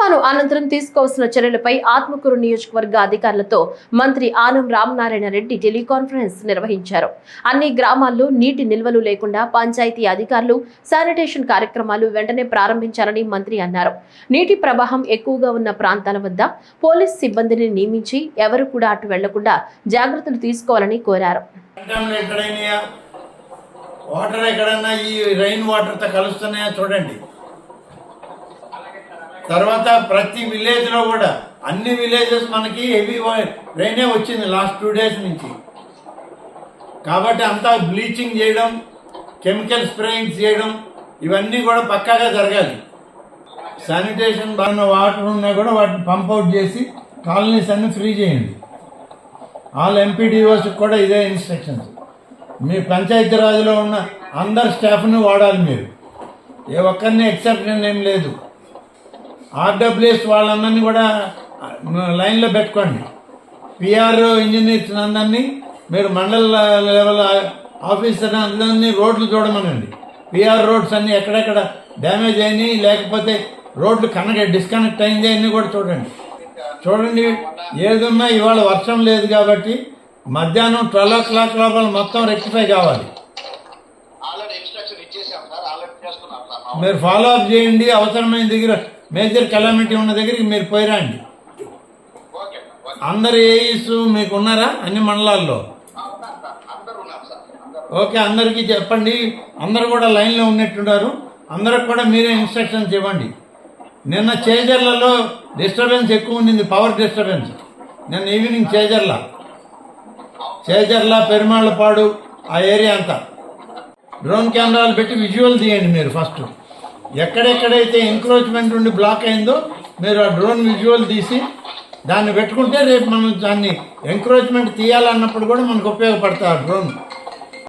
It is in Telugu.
తుఫాను అనంతరం తీసుకోవాల్సిన చర్యలపై ఆత్మకూరు నియోజకవర్గ అధికారులతో మంత్రి ఆనం రామనారాయణ రెడ్డి టెలికాన్ఫరెన్స్ నిర్వహించారు. అన్ని గ్రామాల్లో నీటి నిల్వలు లేకుండా పంచాయతీ అధికారులు శానిటేషన్ కార్యక్రమాలు వెంటనే ప్రారంభించాలని మంత్రి అన్నారు. నీటి ప్రవాహం ఎక్కువగా ఉన్న ప్రాంతాల వద్ద పోలీస్ సిబ్బందిని నియమించి ఎవరు కూడా అటు వెళ్లకుండా జాగ్రత్తలు తీసుకోవాలని కోరారు. వాటర్ ఎక్కడన్నా ఈ రైన్ వాటర్తో కలుస్తున్నాయా చూడండి. తర్వాత ప్రతి విలేజ్లో కూడా అన్ని విలేజెస్ మనకి హెవీ రైనే వచ్చింది లాస్ట్ 2 days నుంచి. కాబట్టి అంతా బ్లీచింగ్ చేయడం, కెమికల్ స్ప్రేయింగ్ చేయడం ఇవన్నీ కూడా పక్కాగా జరగాలి. శానిటేషన్ బాగా వాటర్ ఉన్నా కూడా వాటిని పంప్అవుట్ చేసి కాలనీస్ అన్ని ఫ్రీ చేయండి. ఆల్ ఎంపీడీఓస్కి కూడా ఇదే ఇన్స్ట్రక్షన్స్. మీ పంచాయతీరాజ్లో ఉన్న అందరు స్టాఫ్ని వాడాలి. మీరు ఏ ఒక్కరిని ఎక్సెప్షన్ ఏం లేదు. ఆర్డబ్ల్యూఎస్ వాళ్ళందరినీ కూడా లైన్లో పెట్టుకోండి. పిఆర్ ఇంజనీర్స్ అందరినీ మీరు మండల లెవెల్ ఆఫీసర్ అందరినీ రోడ్లు చూడమనండి. పిఆర్ రోడ్స్ అన్నీ ఎక్కడెక్కడ డ్యామేజ్ అయినాయి లేకపోతే రోడ్లు డిస్కనెక్ట్ అయింది అన్నీ కూడా చూడండి. ఏదున్నా ఇవాళ వర్షం లేదు కాబట్టి మధ్యాహ్నం 12 o'clock లోపల మొత్తం రెక్టిఫై కావాలి. మీరు ఫాలో అప్ చేయండి. అవసరమైన దగ్గర మేజర్ కెలామిటీ ఉన్న దగ్గరికి మీరు పోయిరండి. అందరు ఏఈస్ మీకు ఉన్నారా అన్ని మండలాల్లో? ఓకే, అందరికీ చెప్పండి. అందరు కూడా లైన్లో ఉన్నట్టున్నారు. అందరికి కూడా మీరే ఇన్స్ట్రక్షన్స్ ఇవ్వండి. నిన్న చేజర్లలో డిస్టర్బెన్స్ ఎక్కువ ఉండింది, పవర్ డిస్టర్బెన్స్. నిన్న ఈవినింగ్ చేజర్ల పెరుమాళ్ళపాడు ఆ ఏరియా అంతా డ్రోన్ కెమెరాలు పెట్టి విజువల్ తీయండి. మీరు ఫస్ట్ ఎక్కడెక్కడైతే ఎంక్రోచ్మెంట్ ఉండి బ్లాక్ అయిందో మీరు ఆ డ్రోన్ విజువల్ తీసి దాన్ని పెట్టుకుంటే రేపు మనం దాన్ని ఎంక్రోచ్మెంట్ తీయాలన్నప్పుడు కూడా మనకు ఉపయోగపడతా డ్రోన్.